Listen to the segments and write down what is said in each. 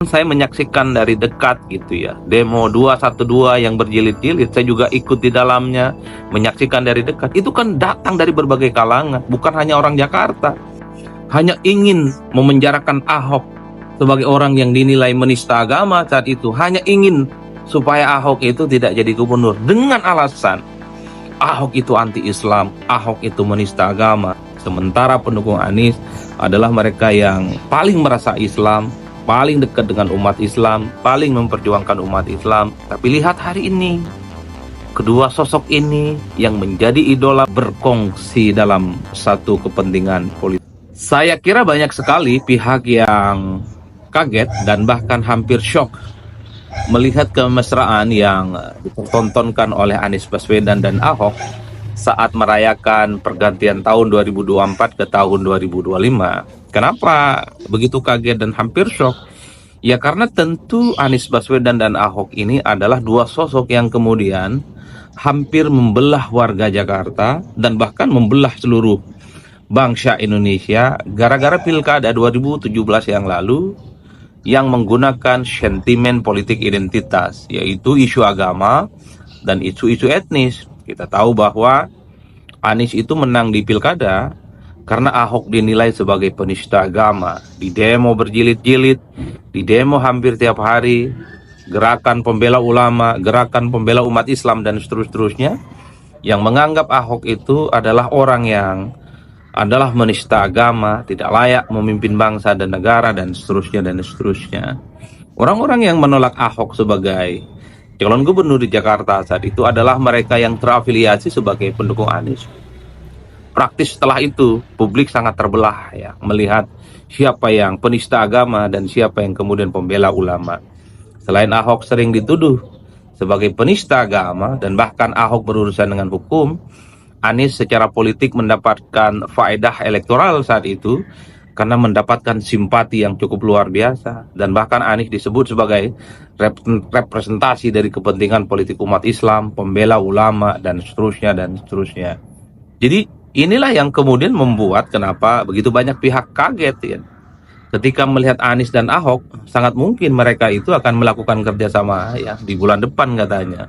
Saya menyaksikan dari dekat gitu ya, demo 212 yang berjilid-jilid, saya juga ikut di dalamnya, menyaksikan dari dekat. Itu kan datang dari berbagai kalangan, bukan hanya orang Jakarta. Hanya ingin memenjarakan Ahok sebagai orang yang dinilai menista agama saat itu, hanya ingin supaya Ahok itu tidak jadi gubernur dengan alasan Ahok itu anti-Islam, Ahok itu menista agama. Sementara pendukung Anies adalah mereka yang paling merasa Islam, paling dekat dengan umat Islam, paling memperjuangkan umat Islam. Tapi lihat hari ini, kedua sosok ini yang menjadi idola berkongsi dalam satu kepentingan politik. Saya kira banyak sekali pihak yang kaget dan bahkan hampir syok melihat kemesraan yang dipertontonkan oleh Anies Baswedan dan Ahok saat merayakan pergantian tahun 2024 ke tahun 2025. Kenapa begitu kaget dan hampir syok? Ya karena tentu Anies Baswedan dan Ahok ini adalah dua sosok yang kemudian hampir membelah warga Jakarta dan bahkan membelah seluruh bangsa Indonesia gara-gara pilkada 2017 yang lalu yang menggunakan sentimen politik identitas, yaitu isu agama dan isu-isu etnis. Kita tahu bahwa Anies itu menang di pilkada karena Ahok dinilai sebagai penista agama. Di demo berjilid-jilid, di demo hampir tiap hari, gerakan pembela ulama, gerakan pembela umat Islam dan seterusnya, yang menganggap Ahok itu adalah orang yang adalah menista agama, tidak layak memimpin bangsa dan negara, dan seterusnya dan seterusnya. Orang-orang yang menolak Ahok sebagai calon gubernur di Jakarta saat itu adalah mereka yang terafiliasi sebagai pendukung Anies. Praktis setelah itu, publik sangat terbelah ya, melihat siapa yang penista agama dan siapa yang kemudian pembela ulama. Selain Ahok sering dituduh sebagai penista agama dan bahkan Ahok berurusan dengan hukum, Anies secara politik mendapatkan faedah elektoral saat itu karena mendapatkan simpati yang cukup luar biasa. Dan bahkan Anies disebut sebagai representasi dari kepentingan politik umat Islam, pembela ulama, dan seterusnya dan seterusnya. Jadi inilah yang kemudian membuat kenapa begitu banyak pihak kaget ya. Ketika melihat Anies dan Ahok, sangat mungkin mereka itu akan melakukan kerjasama ya di bulan depan katanya.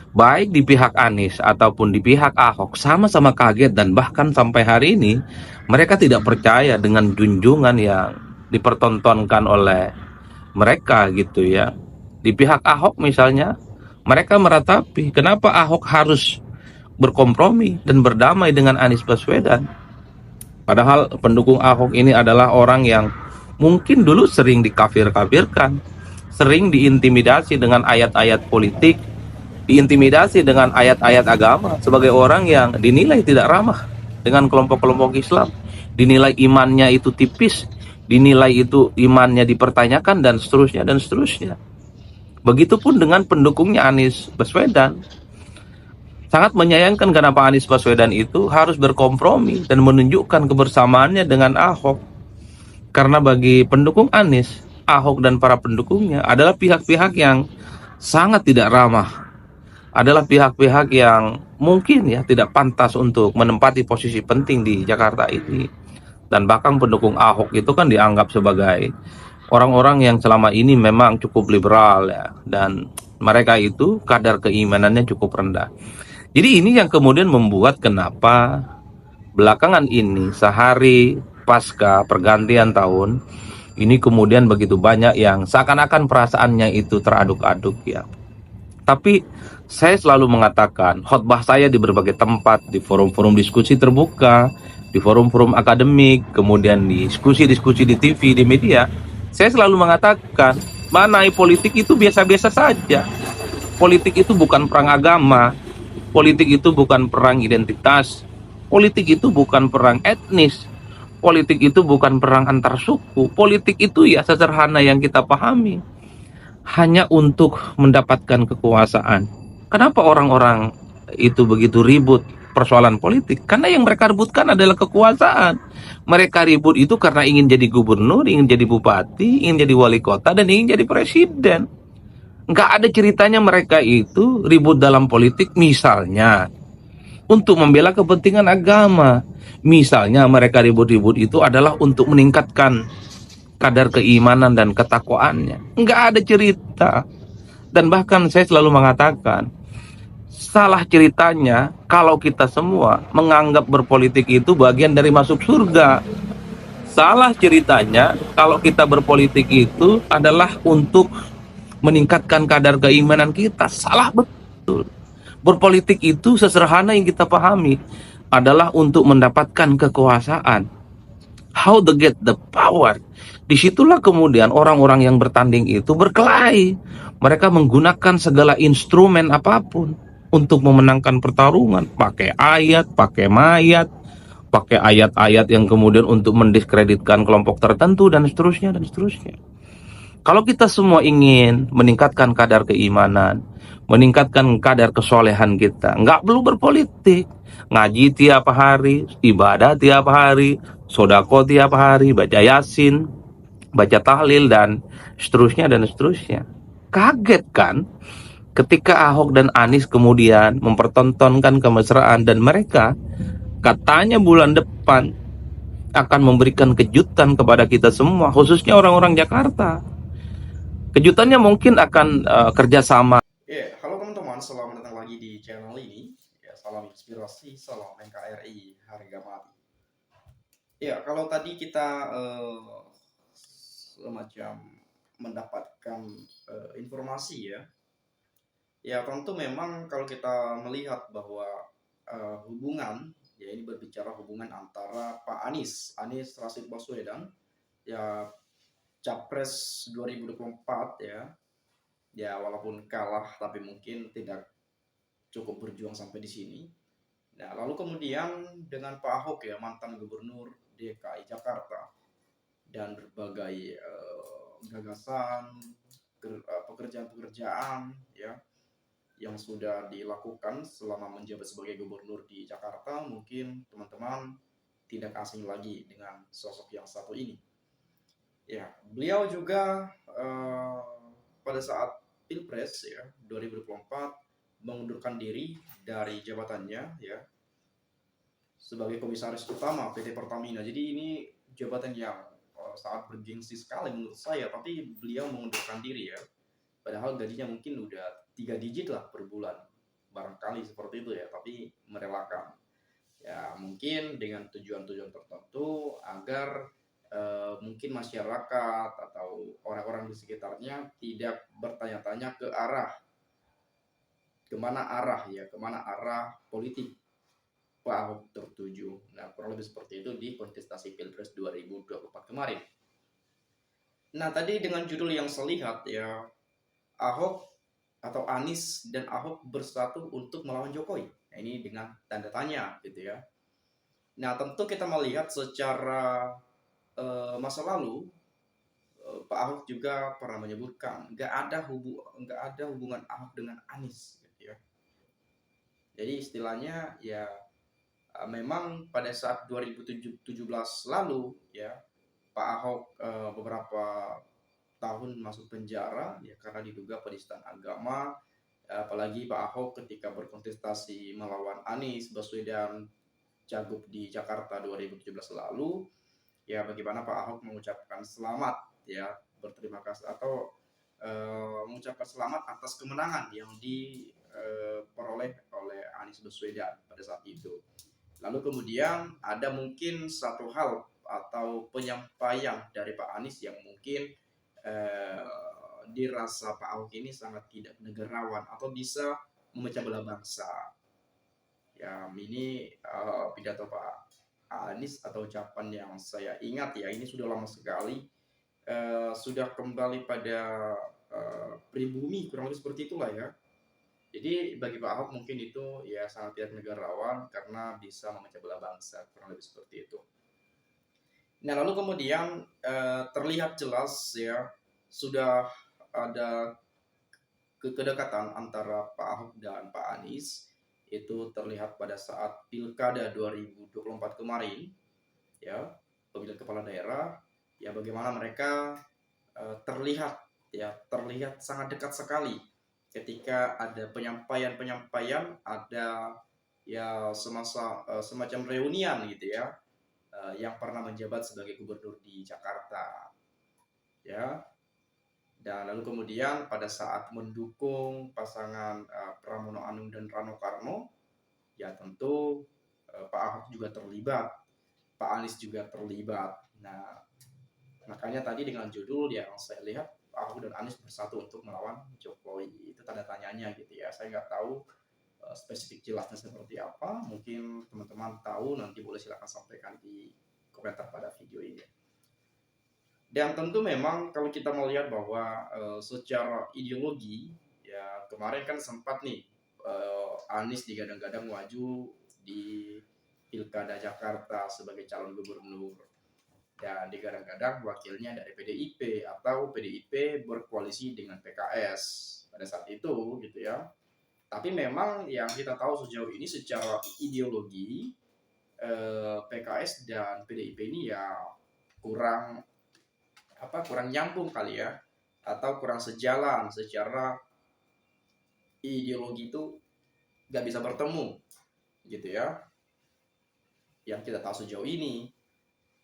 Baik di pihak Anies ataupun di pihak Ahok sama-sama kaget dan bahkan sampai hari ini mereka tidak percaya dengan junjungan yang dipertontonkan oleh mereka gitu ya. Di pihak Ahok misalnya, mereka meratapi kenapa Ahok harus berkompromi dan berdamai dengan Anies Baswedan. Padahal pendukung Ahok ini adalah orang yang mungkin dulu sering dikafir-kafirkan, sering diintimidasi dengan ayat-ayat politik, diintimidasi dengan ayat-ayat agama sebagai orang yang dinilai tidak ramah dengan kelompok-kelompok Islam, dinilai imannya itu tipis, dinilai itu imannya dipertanyakan dan seterusnya dan seterusnya. Begitupun dengan pendukungnya Anies Baswedan. Sangat menyayangkan kenapa Anies Baswedan itu harus berkompromi dan menunjukkan kebersamaannya dengan Ahok. Karena bagi pendukung Anies, Ahok dan para pendukungnya adalah pihak-pihak yang sangat tidak ramah, adalah pihak-pihak yang mungkin ya tidak pantas untuk menempati posisi penting di Jakarta ini. Dan bahkan pendukung Ahok itu kan dianggap sebagai orang-orang yang selama ini memang cukup liberal ya, dan mereka itu kadar keimanannya cukup rendah. Jadi ini yang kemudian membuat kenapa belakangan ini sehari pasca pergantian tahun ini kemudian begitu banyak yang seakan-akan perasaannya itu teraduk-aduk ya. Tapi saya selalu mengatakan, khotbah saya di berbagai tempat, di forum-forum diskusi terbuka, di forum-forum akademik, kemudian di diskusi-diskusi di TV, di media, saya selalu mengatakan, mengenai politik itu biasa-biasa saja. Politik itu bukan perang agama, politik itu bukan perang identitas, politik itu bukan perang etnis, politik itu bukan perang antar suku, politik itu ya sederhana yang kita pahami, hanya untuk mendapatkan kekuasaan. Kenapa orang-orang itu begitu ribut persoalan politik? Karena yang mereka rebutkan adalah kekuasaan. Mereka ribut itu karena ingin jadi gubernur, ingin jadi bupati, ingin jadi wali kota, dan ingin jadi presiden. Nggak ada ceritanya mereka itu ribut dalam politik misalnya untuk membela kepentingan agama. Misalnya mereka ribut-ribut itu adalah untuk meningkatkan kadar keimanan dan ketakwaannya. Nggak ada cerita. Dan bahkan saya selalu mengatakan, salah ceritanya kalau kita semua menganggap berpolitik itu bagian dari masuk surga. Salah ceritanya kalau kita berpolitik itu adalah untuk meningkatkan kadar keimanan kita. Salah betul. Berpolitik itu sesederhana yang kita pahami adalah untuk mendapatkan kekuasaan. How to get the power. Disitulah kemudian orang-orang yang bertanding itu berkelahi. Mereka menggunakan segala instrumen apapun untuk memenangkan pertarungan. Pakai ayat, pakai mayat, pakai ayat-ayat yang kemudian untuk mendiskreditkan kelompok tertentu dan seterusnya dan seterusnya. Kalau kita semua ingin meningkatkan kadar keimanan, meningkatkan kadar kesolehan kita, nggak perlu berpolitik. Ngaji tiap hari, ibadah tiap hari, sodako tiap hari, baca yasin, baca tahlil, dan seterusnya dan seterusnya. Kaget kan ketika Ahok dan Anies kemudian mempertontonkan kemesraan dan mereka katanya bulan depan akan memberikan kejutan kepada kita semua, khususnya orang-orang Jakarta. Kejutannya mungkin akan kerjasama. Halo teman-teman, selamat datang lagi di channel ini. Salam inspirasi, salam NKRI, harga mati. Kalau tadi kita semacam mendapatkan informasi tentu memang kalau kita melihat bahwa hubungan, ini berbicara hubungan antara Pak Anies Rashid Baswedan, Capres 2024 walaupun kalah tapi mungkin tidak cukup berjuang sampai di sini. Nah, lalu kemudian dengan Pak Ahok mantan gubernur DKI Jakarta, dan berbagai gagasan, pekerjaan-pekerjaan yang sudah dilakukan selama menjabat sebagai gubernur di Jakarta, mungkin teman-teman tidak asing lagi dengan sosok yang satu ini. Beliau juga pada saat Pilpres 2024 mengundurkan diri dari jabatannya sebagai komisaris utama PT Pertamina. Jadi ini jabatan yang sangat bergengsi sekali menurut saya, tapi beliau mengundurkan diri padahal gajinya mungkin udah 3 digit lah per bulan, barangkali seperti itu tapi merelakan mungkin dengan tujuan-tujuan tertentu agar mungkin masyarakat atau orang-orang di sekitarnya tidak bertanya-tanya kemana arah politik Pak Ahok tertuju. Nah, kurang lebih seperti itu di kontestasi Pilpres 2024 kemarin. Nah, tadi dengan judul yang saya lihat Ahok atau Anies dan Ahok bersatu untuk melawan Jokowi. Nah, ini dengan tanda tanya gitu. Nah, tentu kita melihat secara masa lalu Pak Ahok juga pernah menyebutkan nggak ada hubungan Ahok dengan Anies gitu. Jadi istilahnya memang pada saat 2017 lalu Pak Ahok beberapa tahun masuk penjara karena diduga penistaan agama, apalagi Pak Ahok ketika berkontestasi melawan Anies Baswedan Cagup di Jakarta 2017 lalu, bagaimana Pak Ahok mengucapkan selamat berterima kasih atau mengucapkan selamat atas kemenangan yang diperoleh oleh Anies Baswedan pada saat itu. Lalu kemudian ada mungkin satu hal atau penyampaian dari Pak Anies yang mungkin dirasa Pak Ahok ini sangat tidak negarawan atau bisa memecah belah bangsa. Ini pidato Pak Anies atau ucapan yang saya ingat ini sudah lama sekali, sudah kembali pada pribumi, kurang lebih seperti itulah Jadi bagi Pak Ahok mungkin itu sangat tidak negarawan karena bisa memecah belah bangsa, kurang lebih seperti itu. Nah, lalu kemudian terlihat jelas sudah ada kedekatan antara Pak Ahok dan Pak Anies. Itu terlihat pada saat Pilkada 2024 kemarin pemilihan kepala daerah, bagaimana mereka terlihat sangat dekat sekali ketika ada penyampaian, ada semacam reunian gitu yang pernah menjabat sebagai gubernur di Jakarta. ya. Dan lalu kemudian pada saat mendukung pasangan Pramono Anung dan Rano Karno, ya tentu Pak Ahok juga terlibat, Pak Anies juga terlibat. Nah, makanya tadi dengan judul yang saya lihat Pak Ahok dan Anies bersatu untuk melawan Jokowi, itu tanda tanyanya gitu ya. Saya nggak tahu spesifik jelasnya seperti apa. Mungkin teman-teman tahu, nanti boleh silakan sampaikan di komentar pada video ini. Dan tentu memang kalau kita melihat bahwa secara ideologi, ya kemarin kan sempat nih Anies digadang-gadang maju di Pilkada Jakarta sebagai calon gubernur, dan digadang-gadang wakilnya dari PDIP atau PDIP berkoalisi dengan PKS pada saat itu gitu ya. Tapi memang yang kita tahu sejauh ini secara ideologi PKS dan PDIP ini ya kurang nyambung kali ya, atau kurang sejalan secara ideologi, itu nggak bisa bertemu gitu ya, yang kita tahu sejauh ini.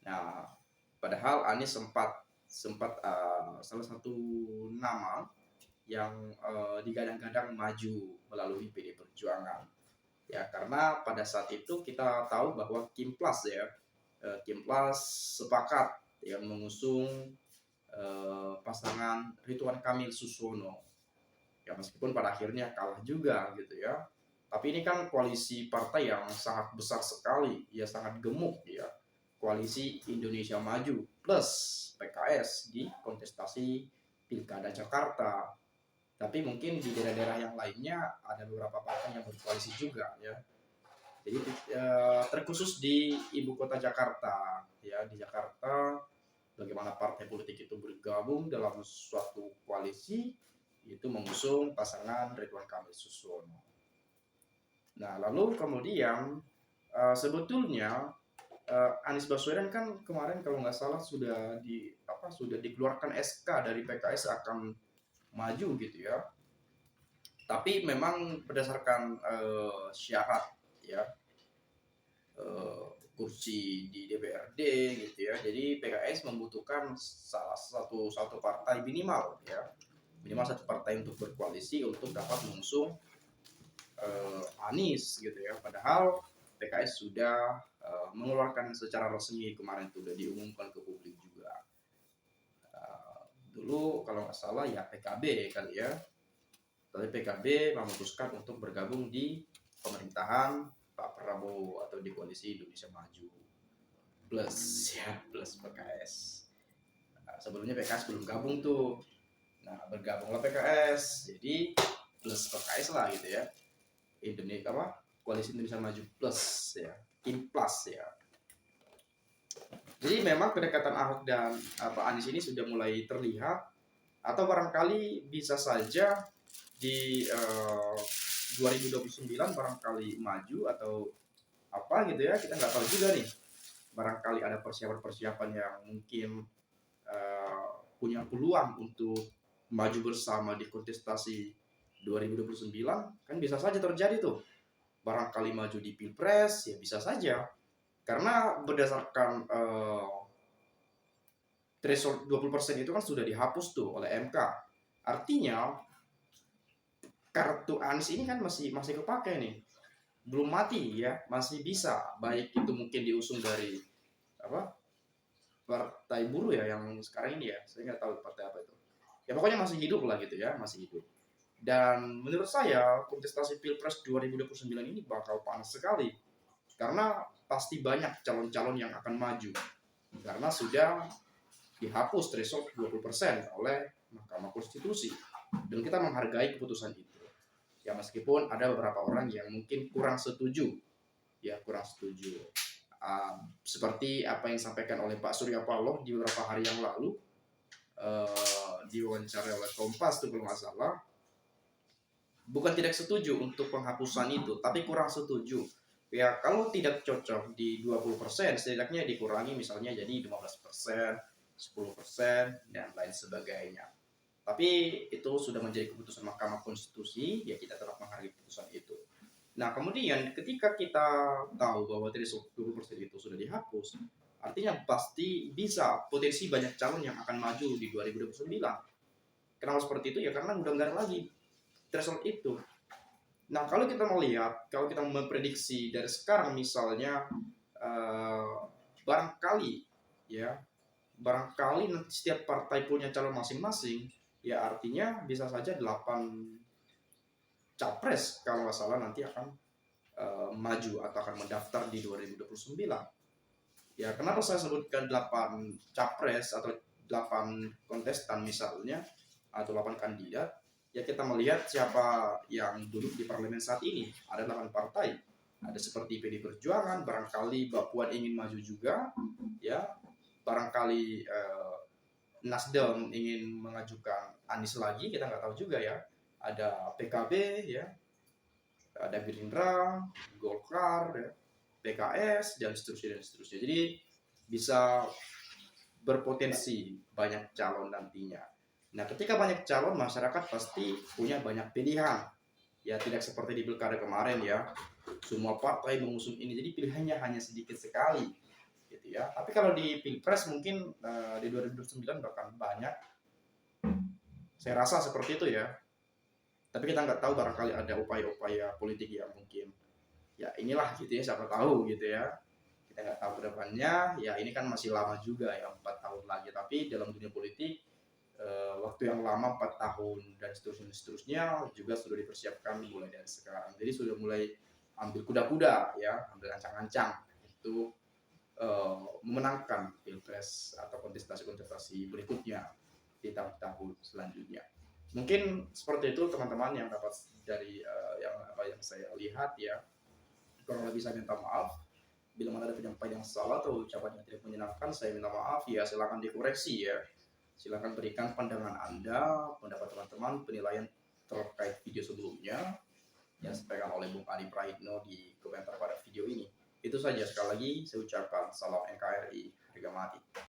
Nah, padahal Anies sempat salah satu nama yang digadang-gadang maju melalui PD Perjuangan ya, karena pada saat itu kita tahu bahwa Kimplas ya, Kimplas sepakat yang mengusung pasangan Ridwan Kamil Susono ya, meskipun pada akhirnya kalah juga gitu ya. Tapi ini kan koalisi partai yang sangat besar sekali ya, sangat gemuk ya, koalisi Indonesia Maju plus PKS di kontestasi Pilkada Jakarta. Tapi mungkin di daerah-daerah yang lainnya ada beberapa partai yang berkoalisi juga ya. Jadi terkhusus di ibu kota Jakarta ya, di Jakarta bagaimana partai politik itu bergabung dalam suatu koalisi, itu mengusung pasangan Ridwan Kamil Susono. Nah, lalu kemudian sebetulnya Anies Baswedan kan kemarin kalau nggak salah sudah dikeluarkan SK dari PKS akan maju gitu ya. Tapi memang berdasarkan syarat ya, kursi di DPRD gitu ya. Jadi PKS membutuhkan satu partai minimal ya, minimal satu partai untuk berkoalisi untuk dapat mengusung Anies gitu ya. Padahal PKS sudah mengeluarkan secara resmi kemarin, sudah diumumkan ke publik juga. Dulu kalau nggak salah ya PKB kali ya, tapi PKB memutuskan untuk bergabung di pemerintahan Pak Prabowo atau di koalisi Indonesia Maju plus PKS. Nah, sebelumnya PKS belum gabung tuh. Nah, bergabunglah PKS, jadi plus PKS lah gitu ya. Indonesia koalisi Indonesia Maju plus ya, Kimplas ya. Jadi memang kedekatan Ahok dan Anies ini sudah mulai terlihat, atau barangkali bisa saja di 2029 barangkali maju atau apa gitu ya, kita nggak tahu juga nih. Barangkali ada persiapan-persiapan yang mungkin punya peluang untuk maju bersama di kontestasi 2029, kan bisa saja terjadi tuh. Barangkali maju di Pilpres ya, bisa saja. Karena berdasarkan threshold 20% itu kan sudah dihapus tuh oleh MK. Artinya kartu Anies ini kan masih kepake nih, belum mati ya, masih bisa, baik itu mungkin diusung dari partai buruh ya yang sekarang ini ya, saya nggak tahu partai apa itu ya, pokoknya masih hidup lah gitu ya, masih hidup. Dan menurut saya kontestasi Pilpres 2029 ini bakal panas sekali, karena pasti banyak calon-calon yang akan maju karena sudah dihapus threshold 20% oleh Mahkamah Konstitusi, dan kita menghargai keputusan itu ya, meskipun ada beberapa orang yang mungkin kurang setuju ya, seperti apa yang disampaikan oleh Pak Surya Paloh di beberapa hari yang lalu, diwawancara oleh Kompas itu kalau nggak salah. Bukan tidak setuju untuk penghapusan itu, tapi kurang setuju ya, kalau tidak cocok di 20%, setidaknya dikurangi misalnya jadi 15%, 10%, dan lain sebagainya. Tapi itu sudah menjadi keputusan Mahkamah Konstitusi, ya kita tetap menghargai keputusan itu. Nah, kemudian ketika kita tahu bahwa threshold 20% itu sudah dihapus, Artinya pasti bisa potensi banyak calon yang akan maju di 2029. Kenapa seperti itu? Ya karena udah nggak ada lagi threshold itu. Nah, kalau kita melihat, kalau kita memprediksi dari sekarang misalnya, eh, barangkali ya, barangkali nanti setiap partai punya calon masing-masing, ya artinya bisa saja 8 capres kalau nggak salah nanti akan maju atau akan mendaftar di 2029. Ya, kenapa saya sebutkan 8 capres atau 8 kontestan misalnya, atau 8 kandidat? Ya kita melihat siapa yang duduk di parlemen saat ini. Ada 8 partai. Ada seperti PD Perjuangan, barangkali Mbak Puan ingin maju juga, ya. Barangkali Nasdem ingin mengajukan Anies lagi, kita nggak tahu juga ya. Ada PKB, ya. Ada Gerindra, Golkar, ya. PKS, dan seterusnya dan seterusnya. Jadi bisa berpotensi banyak calon nantinya. Nah, ketika banyak calon, masyarakat pasti punya banyak pilihan. Ya, tidak seperti di pilkada kemarin ya. Semua partai mengusung ini, jadi pilihannya hanya sedikit sekali. Gitu ya. Tapi kalau di Pilpres mungkin di 2029 bahkan banyak. Saya rasa seperti itu ya. Tapi kita nggak tahu, barangkali ada upaya-upaya politik yang mungkin ya inilah gitu ya, siapa tahu gitu ya, kita nggak tahu kedepannya. Ya ini kan masih lama juga ya, 4 tahun lagi, tapi dalam dunia politik waktu yang lama 4 tahun dan seterusnya juga sudah dipersiapkan mulai dari sekarang. Jadi sudah mulai ambil kuda-kuda ya, ambil ancang-ancang itu memenangkan pilpres atau kontestasi-kontestasi berikutnya di tahun-tahun selanjutnya. Mungkin seperti itu teman-teman yang dapat dari yang saya lihat ya. Kurang lebih saya minta maaf bila mana ada penyampaian yang salah atau ucapan yang tidak menyenangkan, saya minta maaf ya. Silakan dikoreksi ya, silakan berikan pandangan Anda, pendapat teman-teman, penilaian terkait video sebelumnya yang disampaikan oleh Bung Adi Prahitno di komentar pada video ini. Itu saja, sekali lagi saya ucapkan salam NKRI, harga mati.